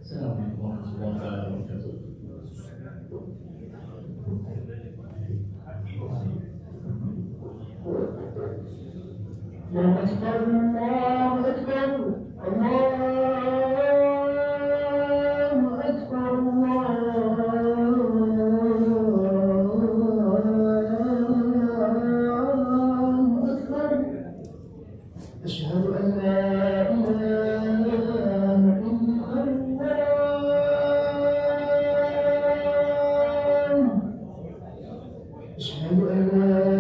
السلام عليكم ورحمة الله تعالى وبركاته. الله أكبر الله أكبر الله أكبر الله أكبر. أشهد أن لا إله إلا الله. أشهد أن لا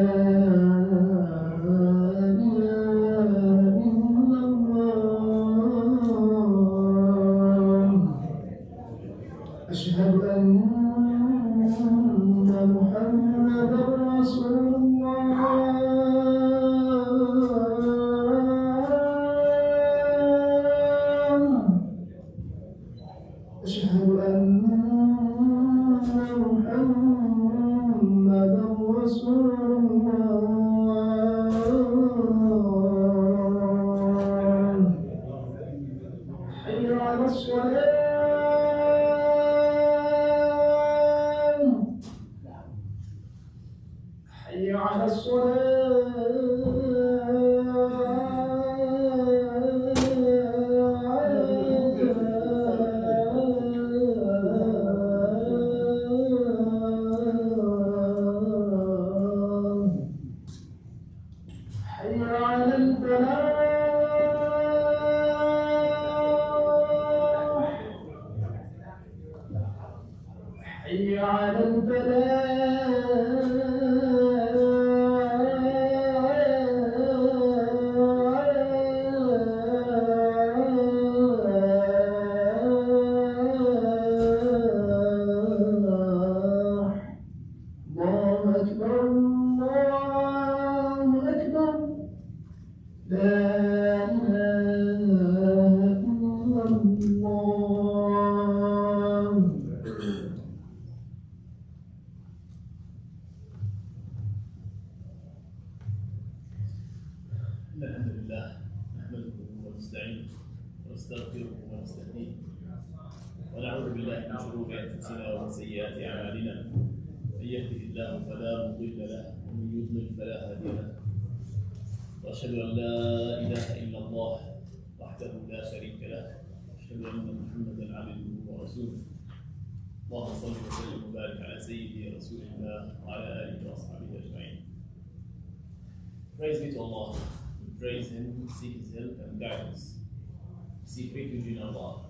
أشهد أن محمدا رسول الله. لا إله إلا الله. الحمد لله نحمده ونستعينه ونستغفره ونستهديه ونعوذ بالله من شرور انفسنا ومن سيئات اعمالنا من يهده الله فلا مضل له ومن يضلل فلا هادي له واشهد ان لا اله الا الله وحده لا شريك له واشهد ان محمدا عبده ورسوله اللهم صل وسلم وبارك على سيدي رسول الله وعلى اله واصحابه اجمعين. Praise be to Allah. Praise Him, seek His help and guidance. Seek refuge in Allah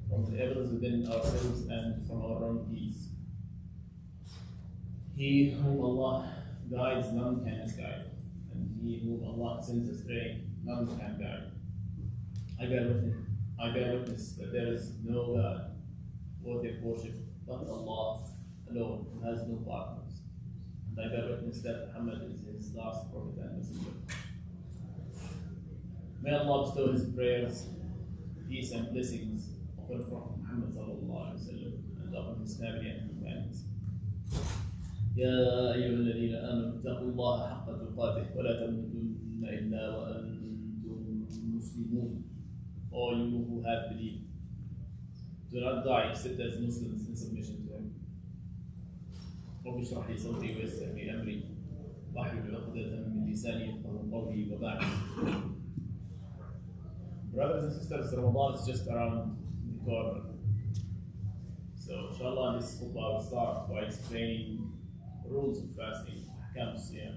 from the evils within ourselves and from our wrong deeds. He whom Allah guides, none can misguide, and he whom Allah sends astray, none can guide. I bear witness that there is no God worthy of worship but Allah alone, who has no partners. And I bear witness that Muhammad is His last prophet and messenger. May Allah bestow His prayers, peace and blessings upon Prophet Muhammad sallallahu alaihi wasallam and upon his family and companions. يا أيها الذين آمنوا اتقوا الله حق تقاته ولا تموتن إلا وأنتم مسلمون. All you who have believed, do not die except as Muslims in submission to Him. رب اشرح لي صدري ويسر لي أمري واحلل عقدة من لساني يفقهوا قولي وبعد. Brothers and sisters, Ramadan is just around the corner. So, inshallah, this khutbah will start by explaining the rules of fasting, ahkam siyam.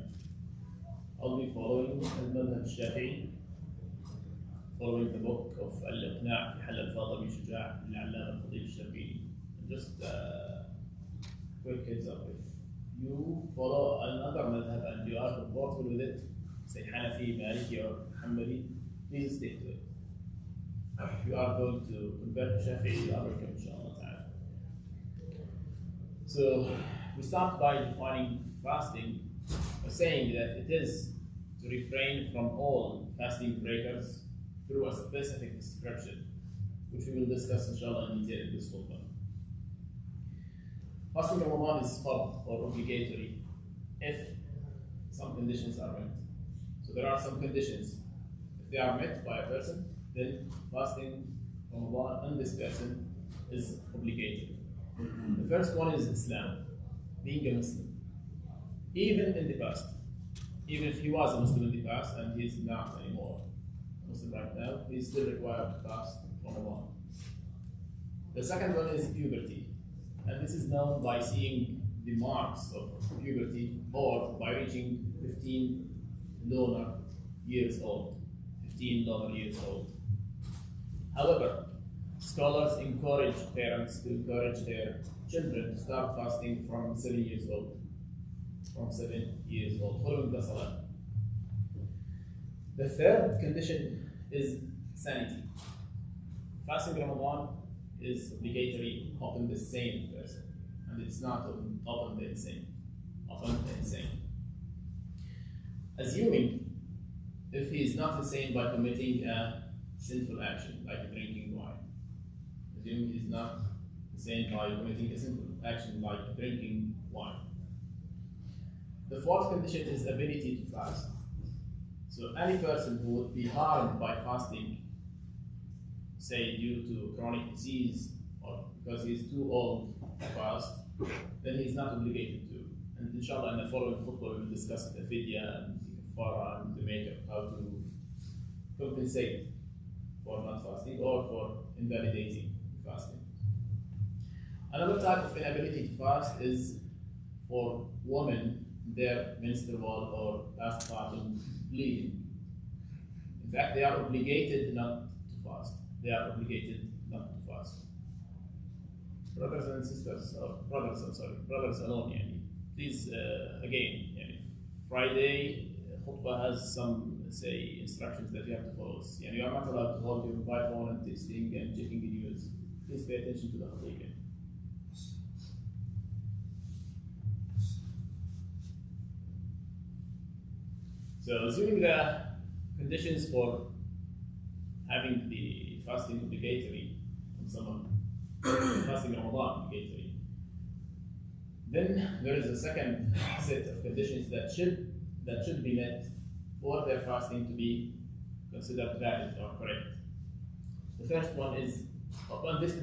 I'll be following al-madhab al-shafi'i, following the book of al-iqna' fi hal al-fadh bi shuja' al-allama al-fadil al-shafi'i. Just quick heads up, if you follow another madhab and you are comfortable with it, say Hanafi, Maliki or Hanbali, please stick to it. If you are going to convert to Shafi'i, you are welcome, inshallah ta'ala. So, we start by defining fasting by saying that it is to refrain from all fasting breakers through a specific description, which we will discuss, inshallah, in detail in this khutbah. Fasting Ramadan is fard or obligatory if some conditions are met. So, there are some conditions. If they are met by a person, then fasting Ramadan on this person is obligatory. The first one is Islam, being a Muslim. Even in the past, even if he was a Muslim in the past and he is not anymore a Muslim right now, he is still required to fast Ramadan. The second one is puberty, and this is known by seeing the marks of puberty or by reaching 15 lunar years old. 15 lunar years old. However, scholars encourage parents to encourage their children to start fasting from 7 years old. From 7 years old, following the salah. The third condition is sanity. Fasting Ramadan is obligatory upon the sane person, and it's not upon the insane. Upon the insane. Assuming if he is not insane by committing a sinful action, like drinking wine. Assuming he is not insane by committing a sinful action, like drinking wine. The fourth condition is ability to fast. So any person who would be harmed by fasting, say due to chronic disease or because he is too old to fast, then he is not obligated to. And inshallah in the following khutbah we will discuss the fidya and the kafara and the makeup, how to compensate for not fasting or for invalidating fasting. Another type of inability to fast is for women, their menstrual or postpartum bleeding. In fact, they are obligated not to fast. They are obligated not to fast. Brothers and sisters, or brothers alone, please, again, Friday Khutbah has some, say, instructions that you have to follow. You are not allowed to hold your mobile phone and texting and checking the news. Please pay attention to the khutbah. So, assuming that conditions for having the fasting obligatory on someone, fasting Ramadan obligatory. Then there is a second set of conditions that should be met for their fasting to be considered valid or correct. The first one is,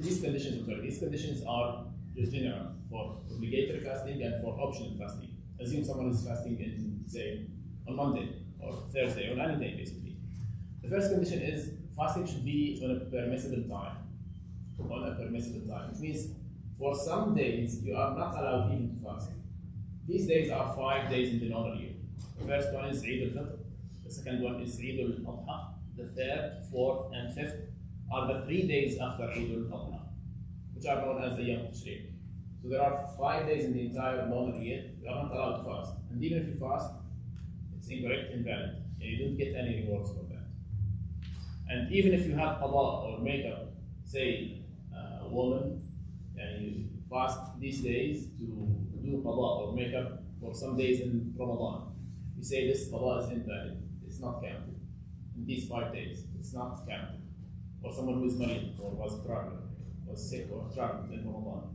these conditions are general for obligatory fasting and for optional fasting. Assume someone is fasting in, say, on Monday or Thursday or any day basically. The first condition is fasting should be on a permissible time. Which means for some days you are not allowed even to fast. These days are 5 days in the lunar year. The first one is Eid al-Fitr, the second one is Eid al-Adha, the third, fourth, and fifth are the 3 days after Eid al-Adha, which are known as the Yom Tashriq. So there are 5 days in the entire lunar year you are not allowed to fast. And even if you fast, it's incorrect, invalid. And you don't get any rewards for that. And even if you have qada or makeup, say a woman, and you fast these days to do qada or makeup for some days in Ramadan, you say this qada is invalid, it's not counted. In these 5 days, it's not counted. Or someone who is married or was traveling, was sick or traveled in Ramadan.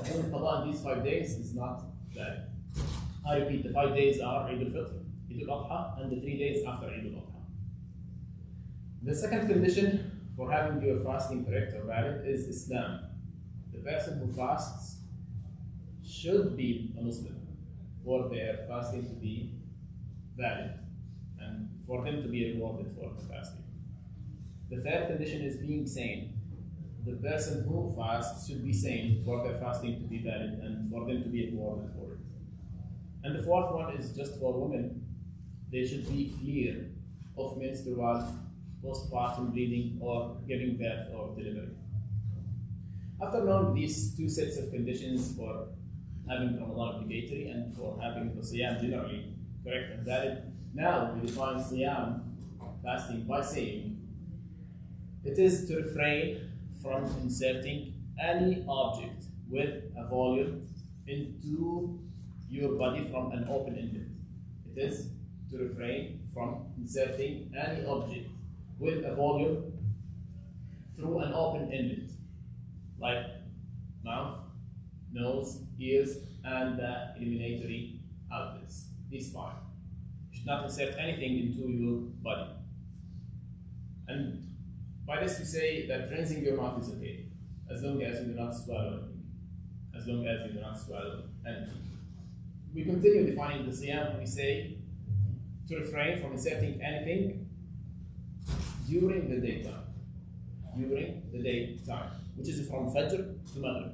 Doing qada in these 5 days is not valid. I repeat, the 5 days are Eid al-Fitr, Eid al-Adha, and the 3 days after Eid al-Adha. The second condition for having your fasting correct or valid is Islam. The person who fasts should be a Muslim for their fasting to be valid and for them to be rewarded for the fasting. The third condition is being sane. The person who fasts should be sane for their fasting to be valid and for them to be rewarded for it. And the fourth one is just for women. They should be clear of menstrual, postpartum bleeding, or giving birth or delivery. After knowing these two sets of conditions for having Ramadan obligatory and for having the Siyam generally correct and valid, now we define Siyam, fasting, by saying it is to refrain from inserting any object with a volume into your body from an open inlet. It is to refrain from inserting any object with a volume through an open inlet, like mouth, nose, ears, and the eliminatory outlets. These 5. You should not insert anything into your body. And by this we say that rinsing your mouth is okay, as long as you do not swallow anything. As long as you do not swallow anything. We continue defining the Siyam. We say to refrain from inserting anything during the daytime. During the daytime, which is from Fajr to Maghrib.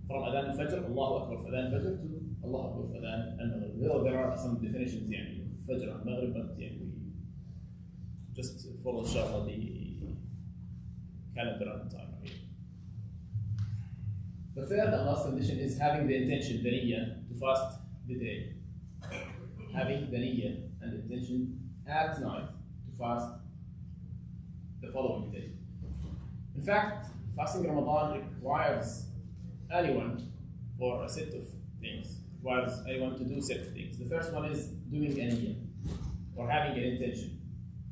From Adhan al-Fajr, Allahu Akbar, Adhan al-Fajr to Allahu Akbar, Adhan al-Maghrib. There are some definitions, Fajr and Maghrib, but we just follow inshallah the calendar and time. The third and last condition is having the intention, the niyyah, to fast the day. Having the niyyah and the intention at night to fast the following day. In fact, fasting Ramadan requires anyone for a set of things. Requires anyone to do a set of things. The first one is doing a niyyah, or having an intention.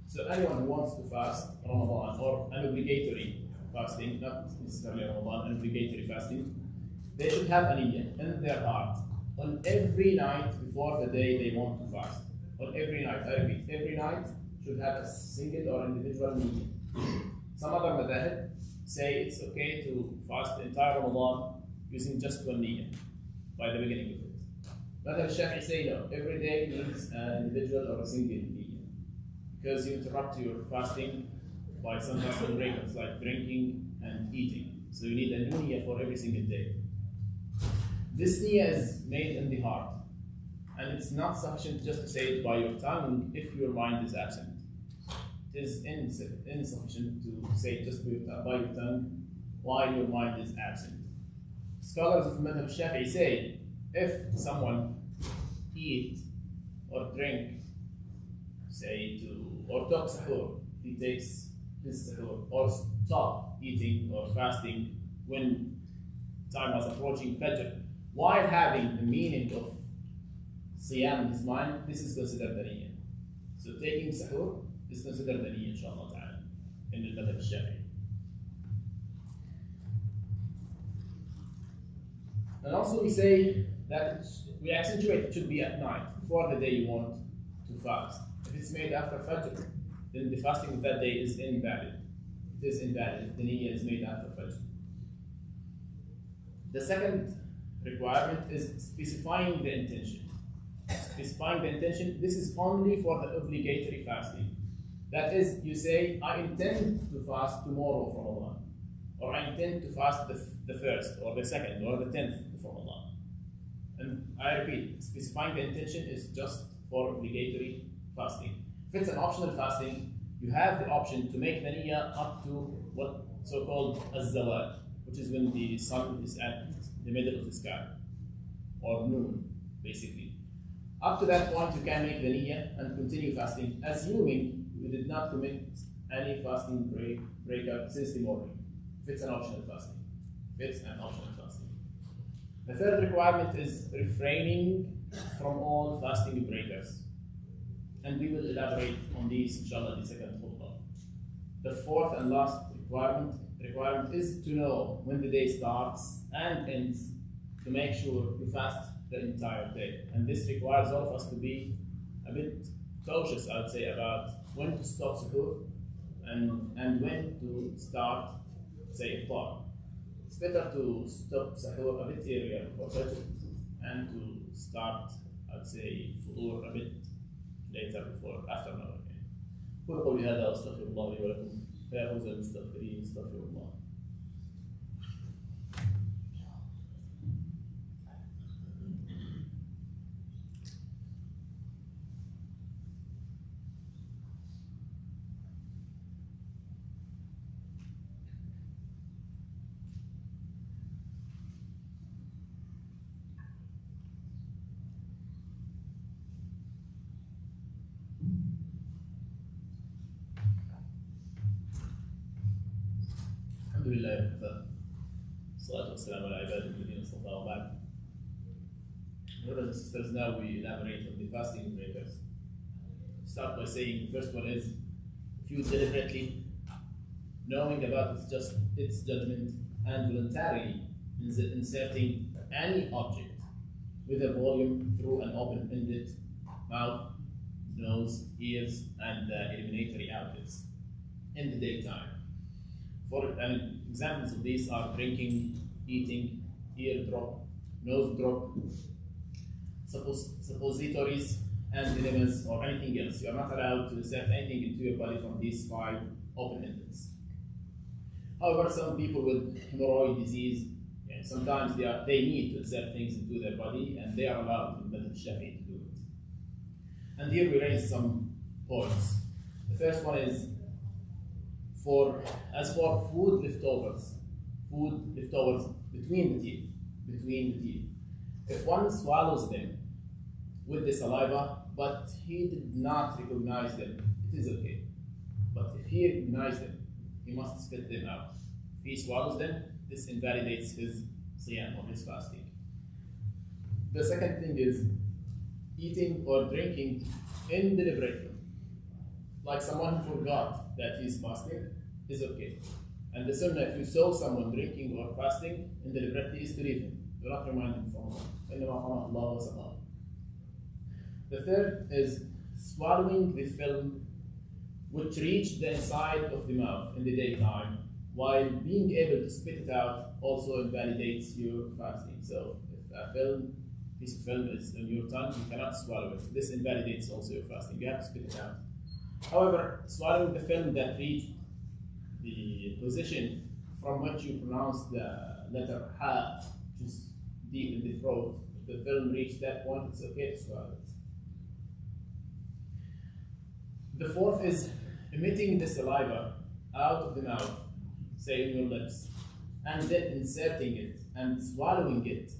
So anyone who wants to fast Ramadan or an obligatory fasting, not necessarily Ramadan, an obligatory fasting, they should have a niyyah in their heart on every night before the day they want to fast. On every night, I repeat, every night should have a single or individual niyyah. Some other madhahib say it's okay to fast the entire Ramadan using just one niyyah by the beginning of it. Madhab Shafi'i say no, every day needs an individual or a single niyyah, because you interrupt your fasting by some muscle breakers like drinking and eating. So you need a new niyyah for every single day. This niyyah is made in the heart, and it's not sufficient just to say it by your tongue if your mind is absent. It is insufficient to say it just by your tongue while your mind is absent. Scholars of Madhab Shafi'i say if someone eat or drink, or took sahur, he takes his sahur, or stop eating or fasting when time was approaching Fajr, while having the meaning of Siyam in his mind, this is considered the niyyah. So taking sahur is considered the niyyah, inshallah ta'ala, in the madhab al-Shafi'i. And also we say that we accentuate it should be at night, before the day you want to fast. If it's made after Fajr, then the fasting of that day is invalid. It is invalid if the niyyah is made after Fajr. The second requirement is specifying the intention. Specifying the intention, this is only for the obligatory fasting. That is, you say, I intend to fast tomorrow for Ramadan, or I intend to fast the first, or the second, or the 10th for Ramadan. And I repeat, specifying the intention is just for obligatory fasting. If it's an optional fasting, you have the option to make the niyyah up to what so-called az-zawal, which is when the sun is at the middle of the sky, or noon, basically. Up to that point, you can make the niyyah and continue fasting, assuming you did not commit any fasting breakup since the morning. If it's an optional fasting. If it's an optional fasting. The third requirement is refraining from all fasting breakers. And we will elaborate on these, inshallah, in the second khutbah. The fourth and last requirement is to know when the day starts and ends, to make sure you fast the entire day. And this requires all of us to be a bit cautious, I would say, about when to stop suhoor and when to start, say, iftar. It's better to stop suhoor a bit earlier before Fajr and to start, I would say, futur a bit later before after Maghrib. قولوا قولي هذا واستغفر الله لي ولكم فيا فوز المستغفرين استغفر الله. الحمد لله وكفى الصلاة والسلام على عباده الذين اصطفى وبعد. Brothers and sisters, now we elaborate on the fasting breakers. Start by saying the first one is, if you deliberately, knowing about its judgment and voluntarily inserting any object with a volume through an open-ended mouth, nose, ears, and eliminatory outlets in the daytime. Examples of these are drinking, eating, ear drop, nose drop, suppositories, and enemas, or anything else. You are not allowed to insert anything into your body from these 5 open-endeds. However, some people with hemorrhoid disease, sometimes they need to insert things into their body, and they are allowed in the madhab Shafi'i to do it. And here we raise some points. The first one is, as for food leftovers between the teeth, if one swallows them with the saliva, but he did not recognize them, it is okay. But if he recognizes them, he must spit them out. If he swallows them, this invalidates his siyam or his fasting. The second thing is eating or drinking indeliberately. Like someone who forgot that he is fasting, is okay. And the sunnah, if you saw someone drinking or fasting indeliberately, is to leave him. Do not remind him from Allah. The third is swallowing the film which reached the inside of the mouth in the daytime, while being able to spit it out also invalidates your fasting. So if a piece of film is on your tongue, you cannot swallow it. This invalidates also your fasting. You have to spit it out. However, swallowing the film that reached the position from which you pronounce the letter Ha, which is deep in the throat, if the film reached that point, it's okay to swallow it. The fourth is emitting the saliva out of the mouth, say in your lips, and then inserting it and swallowing it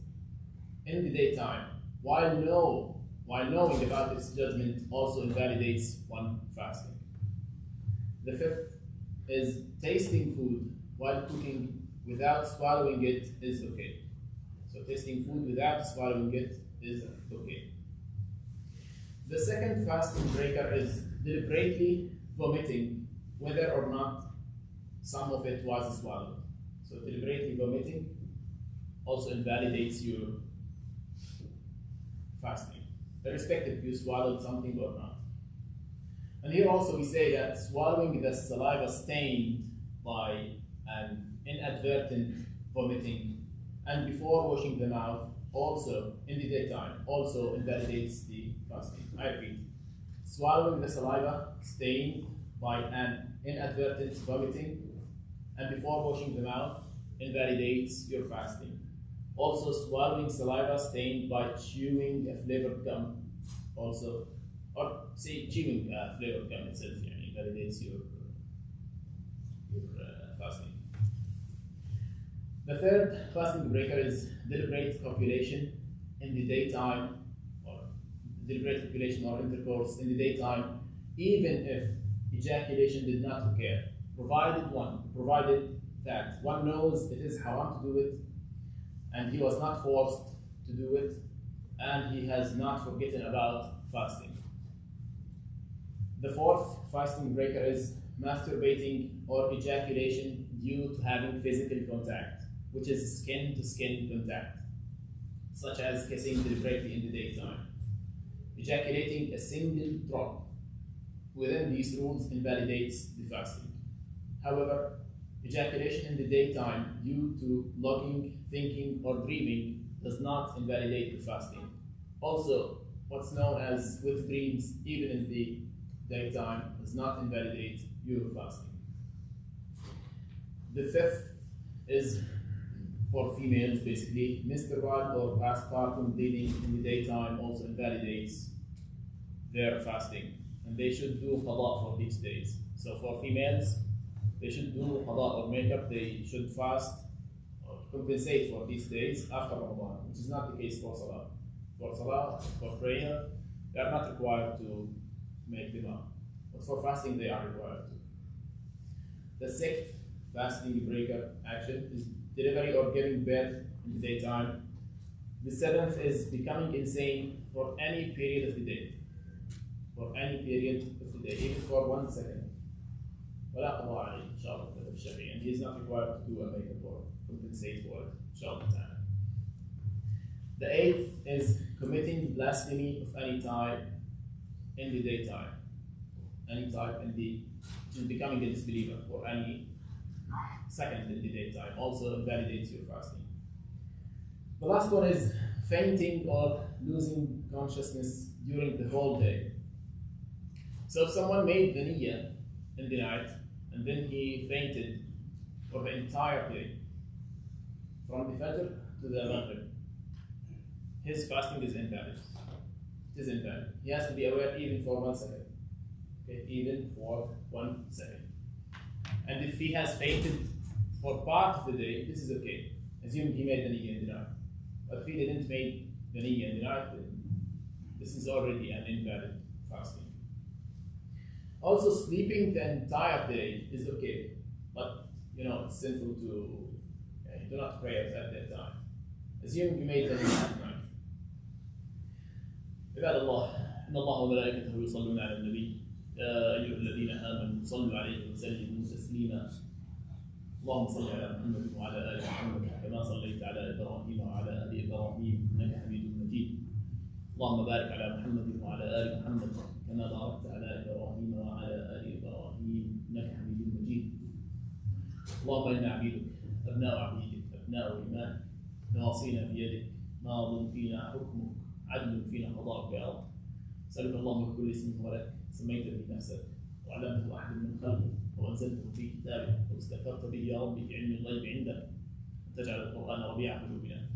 in the daytime, while knowing about its judgment, also invalidates one fasting. The fifth is tasting food while cooking without swallowing it is okay. So tasting food without swallowing it is okay. The second fasting breaker is deliberately vomiting whether or not some of it was swallowed. So deliberately vomiting also invalidates your fasting, irrespective if you swallowed something or not. And here also we say that swallowing the saliva stained by an inadvertent vomiting and before washing the mouth also in the daytime also invalidates the fasting. I repeat, swallowing the saliva stained by an inadvertent vomiting and before washing the mouth invalidates your fasting. Also, swallowing saliva stained by chewing a flavored gum also, or say chewing a flavored gum itself, invalidates your fasting. The third fasting breaker is deliberate copulation in the daytime, or deliberate copulation or intercourse in the daytime, even if ejaculation did not occur, provided that one knows it is haram to do it, and he was not forced to do it, and he has not forgotten about fasting. The fourth fasting breaker is masturbating or ejaculation due to having physical contact, which is skin-to-skin contact, such as kissing deliberately in the daytime. Ejaculating a single drop within these rules invalidates the fasting. However, ejaculation in the daytime due to looking, thinking, or dreaming does not invalidate the fasting. Also, what's known as wet dreams, even in the daytime, does not invalidate your fasting. The fifth is for females, basically. Menstrual or postpartum bleeding in the daytime also invalidates their fasting, and they should do qada for these days. So for females, they should do qada or makeup, they should fast or compensate for these days after Ramadan, which is not the case for Salah. For Salah, for prayer, they are not required to make them up, but for fasting they are required to. The sixth fasting breaker action is delivery or giving birth in the daytime. The seventh is becoming insane for any period of the day. For any period of the day, even for 1 second. ولا قضاء عليه إن شاء الله في الشرعي, and he is not required to do a makeup or compensate for it إن شاء الله تعالى. The eighth is committing blasphemy of any type in the daytime. Any type in the, which is becoming a disbeliever for any second in the daytime also invalidates your fasting. The last one is fainting or losing consciousness during the whole day. So if someone made the niyyah in the night and then he fainted for the entire day, from the Fajr to the Maghrib, his fasting is invalid. It is invalid. He has to be aware even for 1 second. Okay, even for 1 second. And if he has fainted for part of the day, this is okay. Assume he made the niyyah in the night. But if he didn't make the niyyah in the night, then this is already an invalid fasting. Also, sleeping the entire day is okay, but it's sinful to do not pray at that time. Assume you made the niyyah at night. عباد الله إن الله وملائكته يصلون على النبي يا أيها الذين آمنوا صلوا عليه وسلموا تسليما اللهم صل على محمد وعلى آل محمد كما صليت على إبراهيم وعلى آل إبراهيم إنك حميد مجيد اللهم بارك على محمد وعلى آل محمد كما باركت على إبراهيم وعلى آل إبراهيم إنك حميد مجيد اللهم إنا عبيدك أبناء عبيدك أبناء إيمانك نواصينا في يدك ماض فينا حكمك عدل فينا قضاءك يا رب. أسألك اللهم بكل اسم هو لك سميت به نفسك وعلمته أحد من خلقك وأنزلته في كتابك واستأثرت به يا رب في علم الغيب عندك أن تجعل القرآن ربيع قلوبنا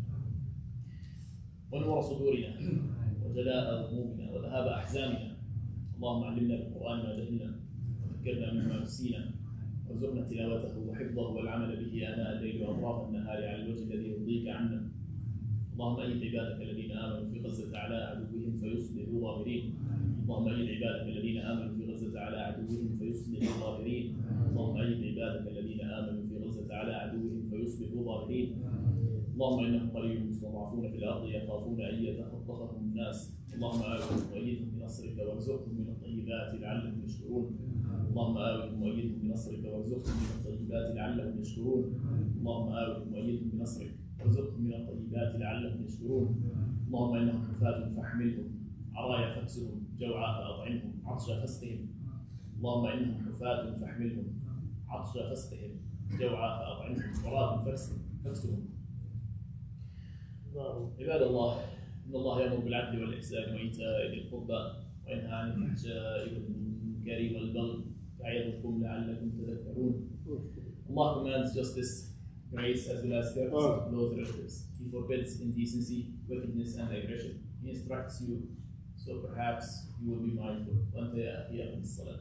ونور صدورنا وجلاء ذنوبنا وذهاب أحزاننا. اللهم علمنا بالقرآن ما جهلنا وذكرنا مما نسينا وارزقنا تلاوته وحفظه والعمل به آناء الليل وأطراف النهار على الوجه الذي يرضيك عنا. اللهم أيد عبادك الذين آمنوا في غزة على عدوهم فيصبحوا ظاهرين. اللهم أيد عبادك الذين آمنوا في غزة على عدوهم فيصبحوا ظاهرين. اللهم أيد عبادك الذين آمنوا في غزة على عدوهم فيصبحوا ظاهرين. اللهم إنهم قليل مستضعفون في الأرض يخافون أن يتخطفهم الناس. اللهم آوهم وأيدهم بنصرك وارزقهم من الطيبات لعلهم يشكرون. اللهم آوهم وأيدهم بنصرك وارزقهم من الطيبات لعلهم يشكرون. اللهم آوهم وأيدهم بنصرك وارزقهم من الطيبات لعلهم يشكرون. اللهم إنهم حفاة فاحملهم، عرايا فاكسهم، جوعى فأطعمهم، عطشى فاسقهم. اللهم إنهم حفاة فاحملهم، عطشى فاسقهم، جوعى فأطعمهم، عراة فاكسهم. عباد الله، إن الله يأمر بالعدل والإحسان وإيتاء ذي القربى وينهى عن الفحشاء والمنكر والبغي يعظكم لعلكم تذكرون. Allah commands justice, grace, as well as courtesy to close relatives. He forbids indecency, wickedness, and aggression. He instructs you, so perhaps you will be mindful. وأنت يا أخي أقم الصلاة.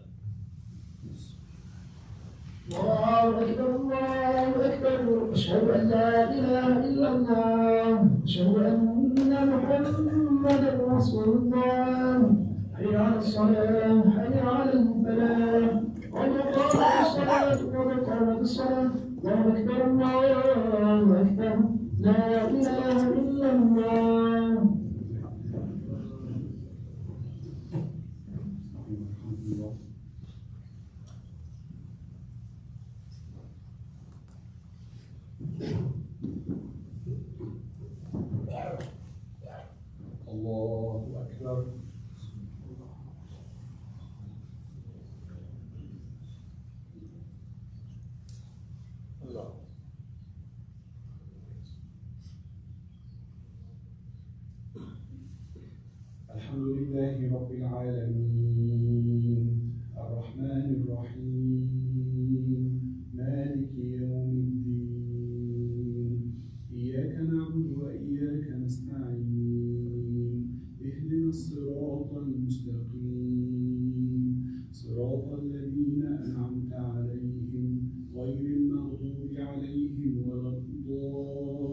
الله أكبر الله أكبر، أشهد أن لا إله إلا الله، أشهد أن محمدا رسول الله. حي على الصلاة، حي على الفلاح، قد قامت الصلاة قد قامت الصلاة. الله أكبر الله أكبر، لا إله إلا الله. الله أكبر. الحمد لله رب العالمين، الرحمن الرحيم، مالك يوم الدين، إياك نعبد وإياك نستعين، اهدنا الصراط المستقيم، صراط الذين أنعمت عليهم غير المغضوب عليهم ولا الضالين.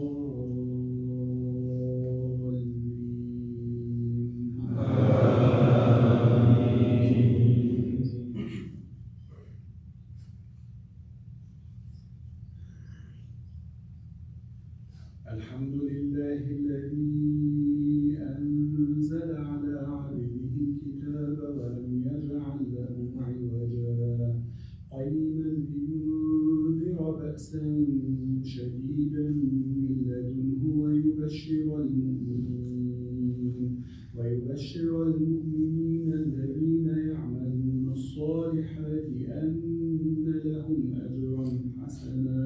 الحمد لله الذي أنزل على عبده الكتاب ولم يجعل له عوجا، قيما لينذر بأسا شديدا من لدنه ويبشر المؤمنين الذين يعملون الصالحات أن لهم أجرا حسنا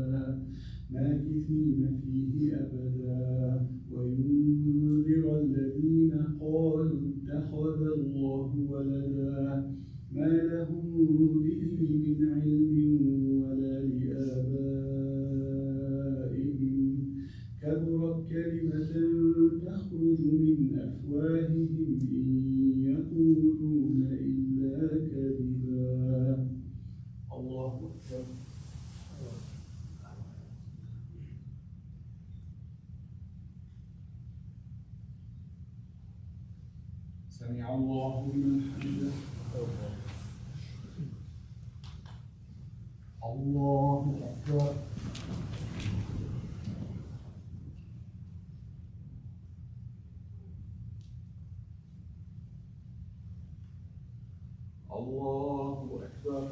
ماكثين فيه أبدا، وينذر الذين قالوا اتخذ الله ولدا ما لهم به من علم ولا لآبائهم، كبرت كلمة تخرج من أفواههم إن يقولون إلا كذبا. الله أكبر. سمع الله لمن حمده. الله أكبر. الله أكبر.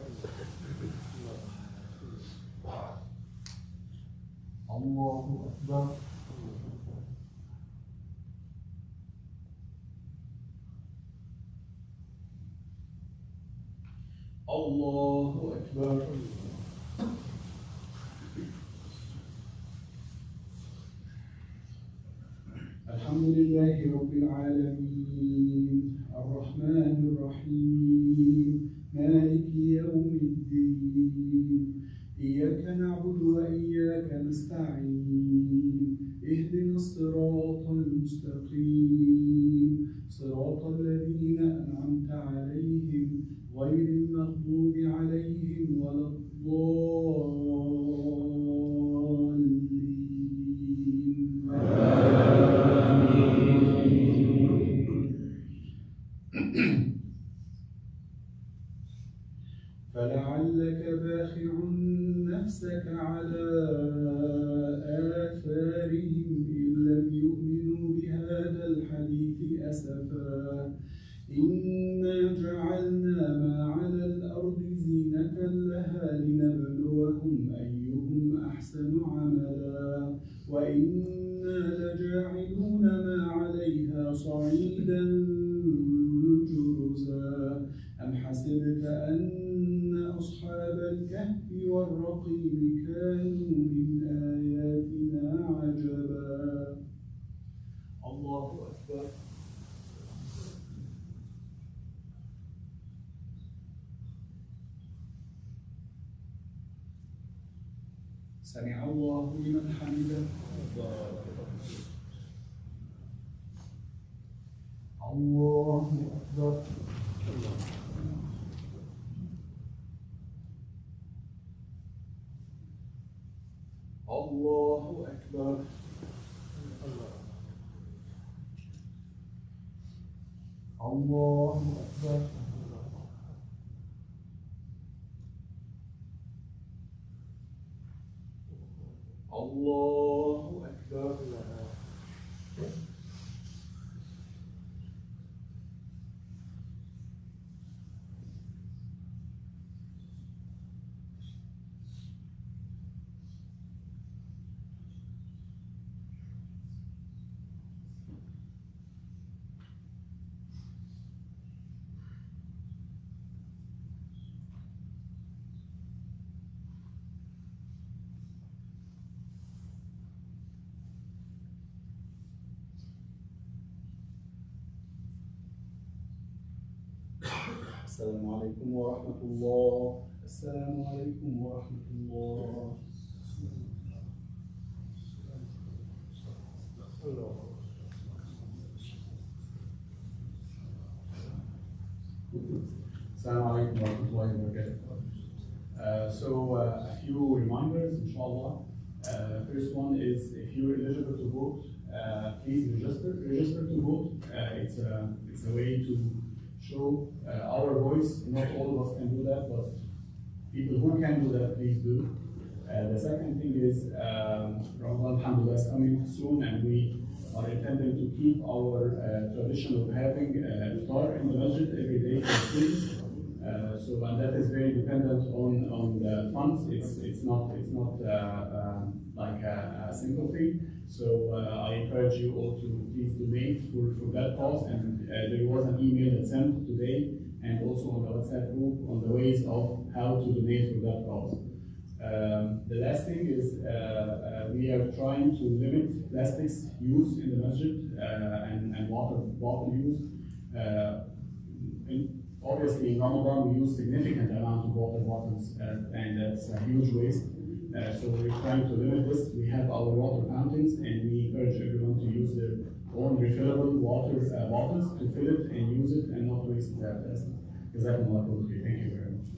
الله أكبر. الله أكبر. الحمد لله رب العالمين، الرحمن الرحيم، مالك يوم الدين، إياك نعبد وإياك نستعين، اهدنا الصراط المستقيم، صراط الذين أنعمت عليهم غير المغضوب عليهم ولا الضالين. فلعلك باخع نفسك على آثارهم الكهف والرقيم كانوا من آياتنا عجبا. الله أكبر. سمع الله لمن حمده. الله أكبر. الله أكبر. الله أكبر. الله أكبر. السلام عليكم ورحمة الله. السلام عليكم ورحمة الله. السلام عليكم ورحمة الله وبركاته. A few reminders, inshallah. First one is, if you're eligible to vote, please register. Register to vote. It's a way to show our voice. Not all of us can do that, but people who can do that, please do. The second thing is, Ramadan, alhamdulillah, is coming soon, and we are intending to keep our tradition of having iftar in the masjid every day for students. And that is very dependent on the funds. It's not like a single thing. So I encourage you all to please donate for that cause. And there was an email that sent today, and also on the WhatsApp group, on the ways of how to donate for that cause. The last thing is we are trying to limit plastics use in the masjid and water bottle use. Obviously, in Ramadan, we use significant amount of water bottles, and that's a huge waste. So we're trying to limit this. We have our water fountains, and we encourage everyone to use their own refillable water bottles to fill it and use it and not waste that plastic. Thank you very much.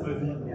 Vas-y.